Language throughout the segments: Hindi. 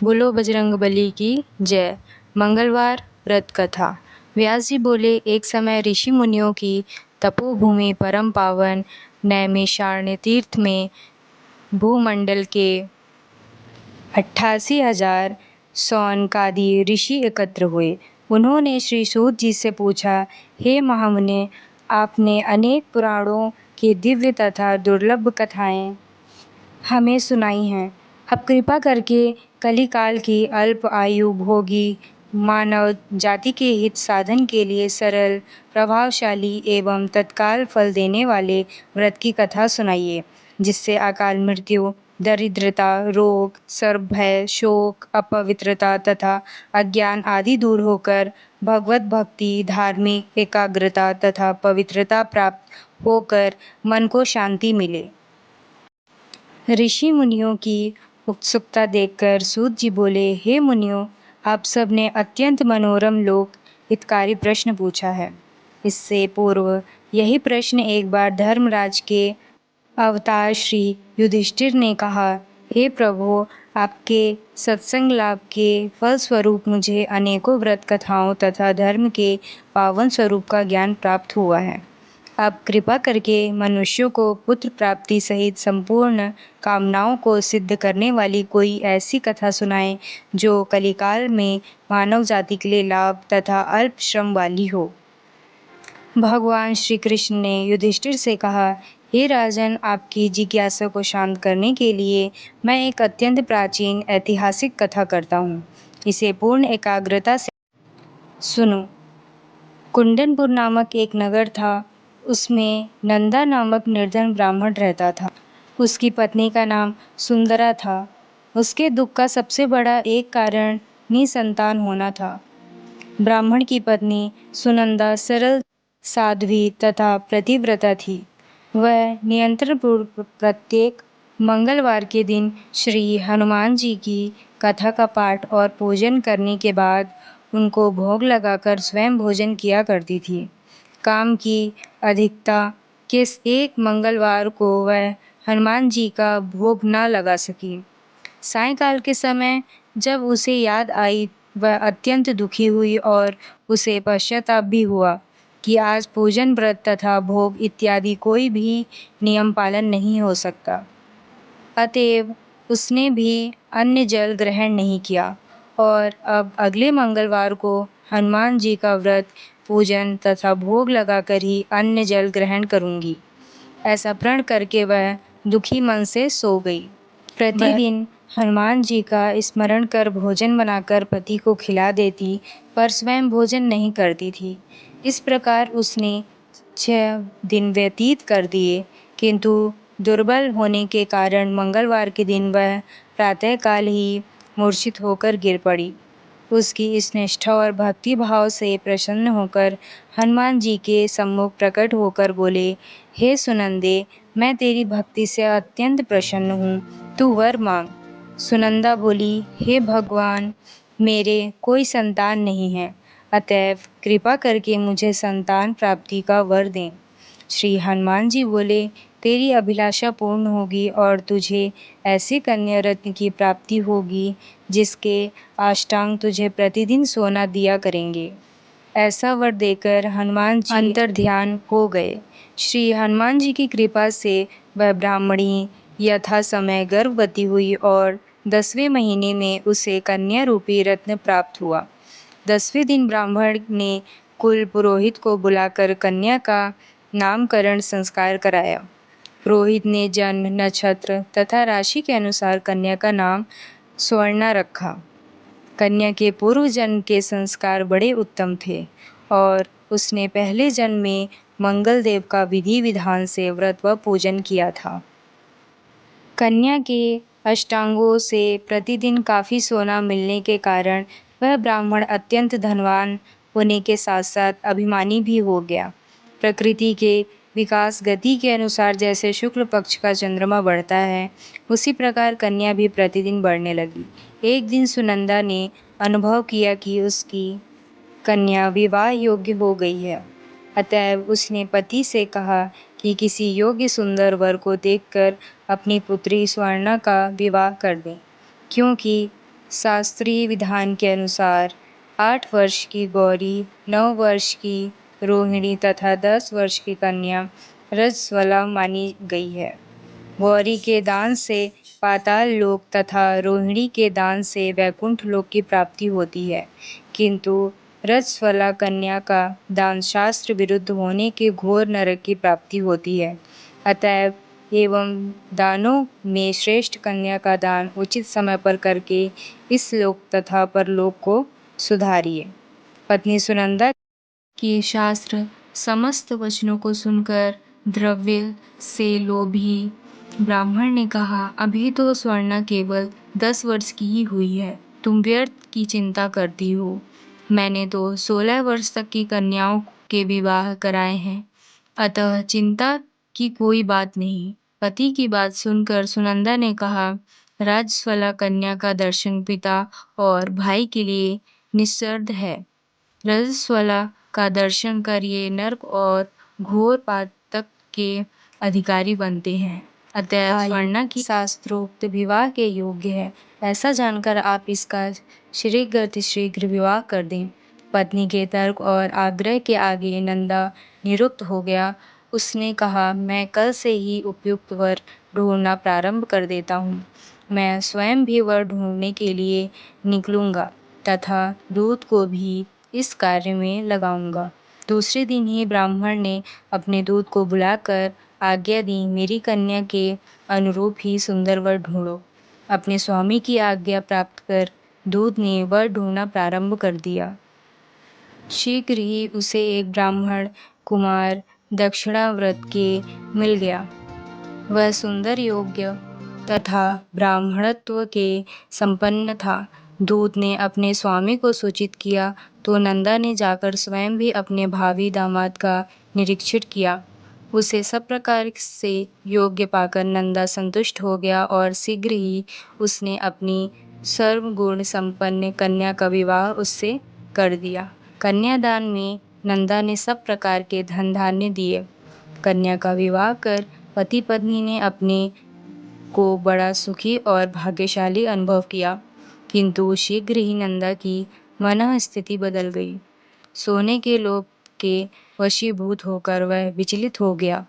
बोलो बजरंगबली की जय। मंगलवार व्रत कथा। व्यास जी बोले, एक समय ऋषि मुनियों की तपोभूमि परम पावन नैमिषारण्य तीर्थ में भूमंडल के 88,000 सौनकादि ऋषि एकत्र हुए। उन्होंने श्री सूत जी से पूछा, हे महामुने, आपने अनेक पुराणों की दिव्य तथा दुर्लभ कथाएं हमें सुनाई हैं। अब कृपा करके कलिकाल की अल्प आयु भोगी मानव जाति के हित साधन के लिए सरल, प्रभावशाली एवं तत्काल फल देने वाले व्रत की कथा सुनाइए, जिससे अकाल मृत्यु, दरिद्रता, रोग, सर्व भय, शोक, अपवित्रता तथा अज्ञान आदि दूर होकर भगवत भक्ति, धार्मिक एकाग्रता तथा पवित्रता प्राप्त होकर मन को शांति मिले। ऋषि मुनियों की उत्सुकता देखकर सूत जी बोले, हे मुनियों, आप सब ने अत्यंत मनोरम लोक हितकारी प्रश्न पूछा है। इससे पूर्व यही प्रश्न एक बार धर्मराज के अवतार श्री युधिष्ठिर ने कहा, हे प्रभु, आपके सत्संग लाभ के फलस्वरूप मुझे अनेकों व्रत कथाओं तथा धर्म के पावन स्वरूप का ज्ञान प्राप्त हुआ है। आप कृपा करके मनुष्यों को पुत्र प्राप्ति सहित संपूर्ण कामनाओं को सिद्ध करने वाली कोई ऐसी कथा सुनाएं जो कलिकाल में मानव जाति के लिए लाभ तथा अल्प श्रम वाली हो। भगवान श्री कृष्ण ने युधिष्ठिर से कहा, हे राजन, आपकी जिज्ञासा को शांत करने के लिए मैं एक अत्यंत प्राचीन ऐतिहासिक कथा करता हूँ। इसे पूर्ण एकाग्रता से सुनो। कुंदनपुर नामक एक नगर था। उसमें नंदा नामक निर्धन ब्राह्मण रहता था। उसकी पत्नी का नाम सुंदरा था। उसके दुख का सबसे बड़ा एक कारण निसंतान होना था। ब्राह्मण की पत्नी सुनंदा सरल, साध्वी तथा प्रतिव्रता थी। वह नियंत्रणपूर्वक प्रत्येक मंगलवार के दिन श्री हनुमान जी की कथा का पाठ और पूजन करने के बाद उनको भोग लगाकर स्वयं भोजन किया करती थी। काम की अधिकता के एक मंगलवार को वह हनुमान जी का भोग न लगा सकी। सायंकाल के समय जब उसे याद आई, वह अत्यंत दुखी हुई और उसे पश्चाताप भी हुआ कि आज पूजन, व्रत तथा भोग इत्यादि कोई भी नियम पालन नहीं हो सकता। अतएव उसने भी अन्न जल ग्रहण नहीं किया और अब अगले मंगलवार को हनुमान जी का व्रत, पूजन तथा भोग लगाकर ही अन्न जल ग्रहण करूंगी, ऐसा प्रण करके वह दुखी मन से सो गई। प्रतिदिन हनुमान जी का स्मरण कर भोजन बनाकर पति को खिला देती, पर स्वयं भोजन नहीं करती थी। इस प्रकार उसने 6 दिन व्यतीत कर दिए, किंतु दुर्बल होने के कारण मंगलवार के दिन वह प्रातःकाल ही मूर्छित होकर गिर पड़ी। उसकी इस निष्ठा और भक्ति भाव से प्रसन्न होकर हनुमान जी के सम्मुख प्रकट होकर बोले, हे सुनंदे, मैं तेरी भक्ति से अत्यंत प्रसन्न हूँ, तू वर मांग। सुनंदा बोली, हे भगवान, मेरे कोई संतान नहीं है, अतएव कृपा करके मुझे संतान प्राप्ति का वर दें। श्री हनुमान जी बोले, तेरी अभिलाषा पूर्ण होगी और तुझे ऐसी कन्या रत्न की प्राप्ति होगी जिसके अष्टांग तुझे प्रतिदिन सोना दिया करेंगे। ऐसा वर देकर हनुमान जी अंतर ध्यान हो गए। श्री हनुमान जी की कृपा से वह ब्राह्मणी यथा समय गर्भवती हुई और 10वें महीने में उसे कन्या रूपी रत्न प्राप्त हुआ। 10वें दिन ब्राह्मण ने कुल पुरोहित को बुलाकर कन्या का नामकरण संस्कार कराया। पुरोहित ने जन्म, नक्षत्र तथा राशि के अनुसार कन्या का नाम स्वर्णा रखा। कन्या के पूर्व जन्म के संस्कार बड़े उत्तम थे और उसने पहले जन्म में मंगल देव का विधि विधान से व्रत व पूजन किया था। कन्या के अष्टांगों से प्रतिदिन काफ़ी सोना मिलने के कारण वह ब्राह्मण अत्यंत धनवान होने के साथ साथ अभिमानी भी हो गया। प्रकृति के विकास गति के अनुसार जैसे शुक्ल पक्ष का चंद्रमा बढ़ता है, उसी प्रकार कन्या भी प्रतिदिन बढ़ने लगी। एक दिन सुनंदा ने अनुभव किया कि उसकी कन्या विवाह योग्य हो गई है। अतएव उसने पति से कहा कि किसी योग्य सुंदर वर को देखकर अपनी पुत्री स्वर्णा का विवाह कर दें, क्योंकि शास्त्रीय विधान के अनुसार 8 वर्ष की गौरी, 9 वर्ष की रोहिणी तथा 10 वर्ष की कन्या रजस्वला मानी गई है। गौरी के दान से पाताल लोक तथा रोहिणी के दान से वैकुंठ लोक की प्राप्ति होती है, किंतु रजस्वला कन्या का दान शास्त्र विरुद्ध होने के घोर नरक की प्राप्ति होती है। अतएव एवं दानों में श्रेष्ठ कन्या का दान उचित समय पर करके इस लोक तथा परलोक को सुधारिए। पत्नी सुनंदा के शास्त्र समस्त वचनों को सुनकर द्रव्य से लोभी ब्राह्मण ने कहा, अभी तो स्वर्णा केवल 10 वर्ष की ही हुई है, तुम व्यर्थ की चिंता करती हो। मैंने तो 16 वर्ष तक की कन्याओं के विवाह कराए हैं, अतः चिंता की कोई बात नहीं। पति की बात सुनकर सुनंदा ने कहा, राजस्वला कन्या का दर्शन पिता और भाई के लिए निस्सर्द है। रजस्वला का दर्शन कर ये नर्क और घोर पातक के अधिकारी बनते हैं। अतः स्वर्णा की शास्त्रोक्त विवाह के योग्य है। ऐसा जानकर आप इसका शीघ्र विवाह कर दें। पत्नी के तर्क और आग्रह के आगे नंदा निरुक्त हो गया। उसने कहा, मैं कल से ही उपयुक्त वर ढूंढना प्रारंभ कर देता हूँ। मैं स्वयं भी वर ढूंढने के लिए निकलूंगा तथा दूत को भी इस कार्य में लगाऊंगा। दूसरे दिन ही ब्राह्मण ने अपने दूत को बुलाकर आज्ञा दी, मेरी कन्या के अनुरूप ही सुंदर वर ढूंढो। अपने स्वामी की आज्ञा प्राप्त कर दूत ने वर ढूंढना प्रारंभ कर दिया। शीघ्र ही उसे एक ब्राह्मण कुमार दक्षिणाव्रत के मिल गया। वह सुंदर, योग्य तथा ब्राह्मणत्व के संपन्न था। दूत ने अपने स्वामी को सूचित किया तो नंदा ने जाकर स्वयं भी अपने भावी दामाद का निरीक्षण किया। उसे सब प्रकार से योग्य पाकर नंदा संतुष्ट हो गया और शीघ्र ही उसने अपनी सर्वगुण संपन्न कन्या का विवाह उससे कर दिया। कन्यादान में नंदा ने सब प्रकार के धन धान्य दिए। कन्या का विवाह कर पति पत्नी ने अपने को बड़ा सुखी और भाग्यशाली अनुभव किया, किंतु शीघ्र ही नंदा की मनः स्थिति बदल गई। सोने के लोभ के वशीभूत होकर वह विचलित हो गया।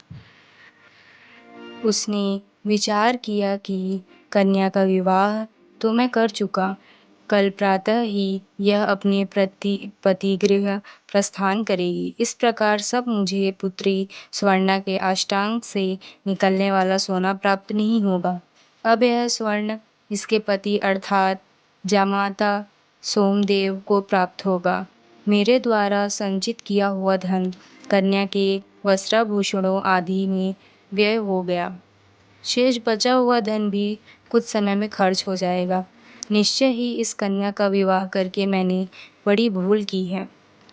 उसने विचार किया कि कन्या का विवाह तो मैं कर चुका, कल प्रातः ही यह अपने पति गृह प्रस्थान करेगी। इस प्रकार सब मुझे पुत्री स्वर्णा के अष्टांग से निकलने वाला सोना प्राप्त नहीं होगा। अब यह स्वर्ण इसके पति अर्थात जामाता सोमदेव को प्राप्त होगा। मेरे द्वारा संचित किया हुआ धन कन्या के वस्त्राभूषणों आदि में व्यय हो गया। शेष बचा हुआ धन भी कुछ समय में खर्च हो जाएगा। निश्चय ही इस कन्या का विवाह करके मैंने बड़ी भूल की है।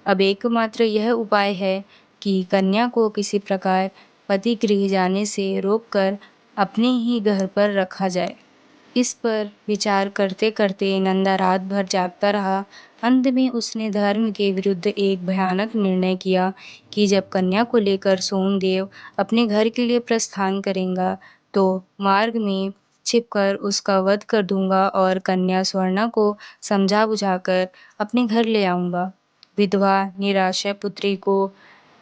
अब एकमात्र यह उपाय है कि कन्या को किसी प्रकार पति गृह जाने से रोककर अपने ही घर पर रखा जाए। इस पर विचार करते करते नंदा रात भर जागता रहा। अंत में उसने धर्म के विरुद्ध एक भयानक निर्णय किया कि जब कन्या को लेकर सोमदेव अपने घर के लिए प्रस्थान करेगा तो मार्ग में छिपकर उसका वध कर दूंगा और कन्या स्वर्णा को समझा बुझाकर अपने घर ले आऊंगा। विधवा निराश्रय पुत्री को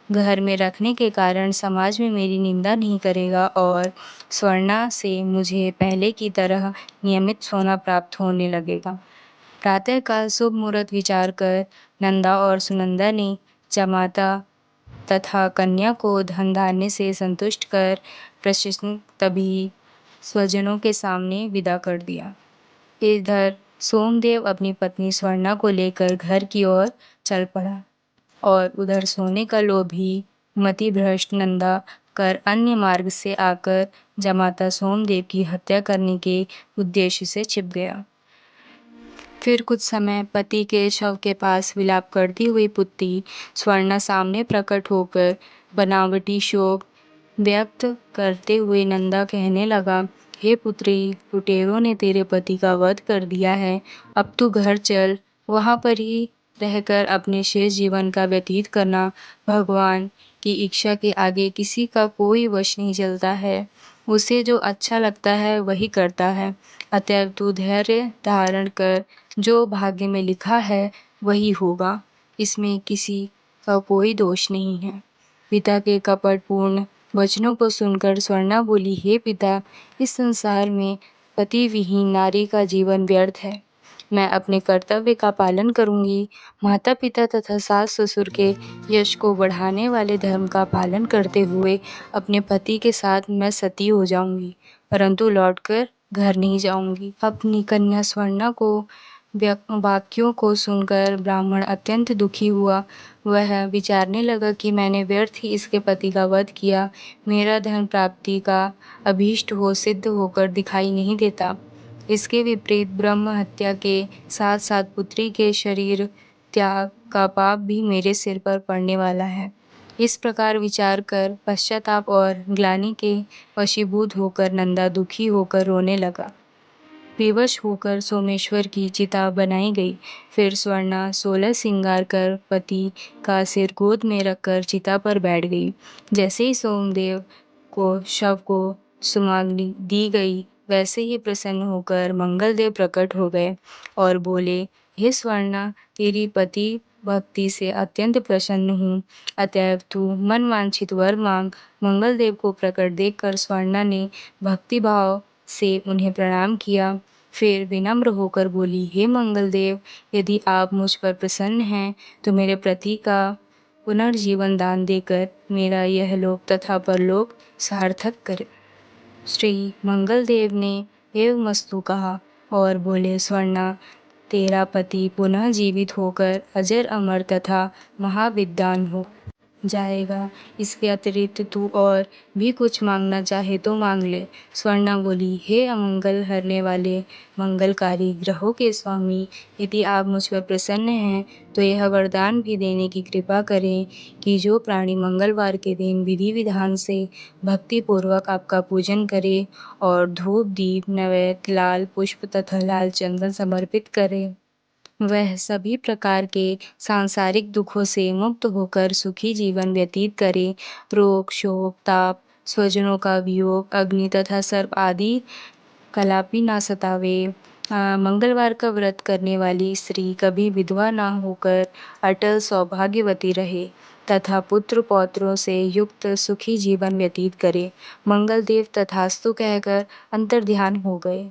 घर में रखने के कारण समाज में मेरी निंदा नहीं करेगा और स्वर्णा से मुझे पहले की तरह नियमित सोना प्राप्त होने लगेगा। प्रातःकाल शुभ मुहूर्त विचार कर नंदा और सुनंदा ने जमाता तथा कन्या को धन धान्य से संतुष्ट कर प्रश्न तभी स्वजनों के सामने विदा कर दिया। इधर सोमदेव अपनी पत्नी स्वर्णा को लेकर घर की ओर चल पड़ा और उधर सोने का लोभी मतिभ्रष्ट नंदा कर अन्य मार्ग से आकर जमाता सोमदेव की हत्या करने के उद्देश्य से छिप गया। फिर कुछ समय पति के शव के पास विलाप करती हुई पुत्री स्वर्णा सामने प्रकट होकर बनावटी शोक व्यक्त करते हुए नंदा कहने लगा, हे पुत्री, लुटेरों ने तेरे पति का वध कर दिया है। अब तू घर चल, वहां पर ही रहकर अपने शेष जीवन का व्यतीत करना। भगवान की इच्छा के आगे किसी का कोई वश नहीं चलता है। उसे जो अच्छा लगता है वही करता है। अतएव तू धैर्य धारण कर, जो भाग्य में लिखा है वही होगा। इसमें किसी का कोई दोष नहीं है। पिता के कपटपूर्ण वचनों को सुनकर स्वर्णा बोली, हे पिता, इस संसार में पति विहीन नारी का जीवन व्यर्थ है। मैं अपने कर्तव्य का पालन करूंगी। माता पिता तथा सास ससुर के यश को बढ़ाने वाले धर्म का पालन करते हुए अपने पति के साथ मैं सती हो जाऊंगी, परंतु लौटकर घर नहीं जाऊंगी। अपनी कन्या स्वर्णा को वाक्यों को सुनकर ब्राह्मण अत्यंत दुखी हुआ। वह विचारने लगा कि मैंने व्यर्थ ही इसके पति का वध किया। मेरा धन प्राप्ति का अभीष्ट हो सिद्ध होकर दिखाई नहीं देता। इसके विपरीत ब्रह्म हत्या के साथ साथ पुत्री के शरीर त्याग का पाप भी मेरे सिर पर पड़ने वाला है। इस प्रकार विचार कर पश्चाताप और ग्लानि के वशीभूत होकर नंदा दुखी होकर रोने लगा। विवश होकर सोमेश्वर की चिता बनाई गई। फिर स्वर्णा 16 श्रृंगार कर पति का सिर गोद में रखकर चिता पर बैठ गई। जैसे ही सोमदेव को शव को सुमाग्नि दी गई, वैसे ही प्रसन्न होकर मंगलदेव प्रकट हो गए और बोले, हे स्वर्णा, तेरी पति भक्ति से अत्यंत प्रसन्न हूँ, अतएव तू मन वांछित वर मांग। मंगलदेव को प्रकट देखकर स्वर्णा ने भक्ति भाव से उन्हें प्रणाम किया। फिर विनम्र होकर बोली, हे मंगलदेव, यदि आप मुझ पर प्रसन्न हैं तो मेरे पति का पुनर्जीवन दान देकर मेरा यह लोक तथा परलोक सार्थक करें। श्री मंगलदेव ने एवमस्तु कहा और बोले, स्वर्णा, तेरा पति पुनः जीवित होकर अजर अमर तथा महाविद्वान हो जाएगा। इसके अतिरिक्त तू और भी कुछ मांगना चाहे तो मांग ले। स्वर्णा बोली, हे अमंगल हरने वाले मंगलकारी ग्रहों के स्वामी, यदि आप मुझ पर प्रसन्न हैं तो यह वरदान भी देने की कृपा करें कि जो प्राणी मंगलवार के दिन विधि विधान से भक्ति पूर्वक आपका पूजन करे और धूप दीप नैवेद्य लाल पुष्प तथा लाल चंदन समर्पित करे, वह सभी प्रकार के सांसारिक दुखों से मुक्त होकर सुखी जीवन व्यतीत करे। रोग शोक ताप स्वजनों का वियोग अग्नि तथा सर्प आदि कलापी ना सतावे। मंगलवार का व्रत करने वाली स्त्री कभी विधवा ना होकर अटल सौभाग्यवती रहे तथा पुत्र पौत्रों से युक्त सुखी जीवन व्यतीत करे। मंगलदेव तथास्तु कहकर अंतर्ध्यान हो गए।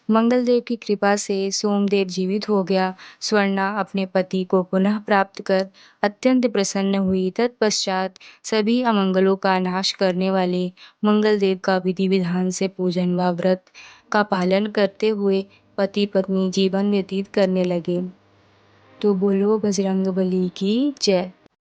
मंगलदेव की कृपा से सोमदेव जीवित हो गया। स्वर्णा अपने पति को पुनः प्राप्त कर अत्यंत प्रसन्न हुई। तत्पश्चात सभी अमंगलों का नाश करने वाले मंगलदेव का विधि विधान से पूजन व व्रत का पालन करते हुए पति पत्नी जीवन व्यतीत करने लगे। तो बोलो बजरंगबली की जय।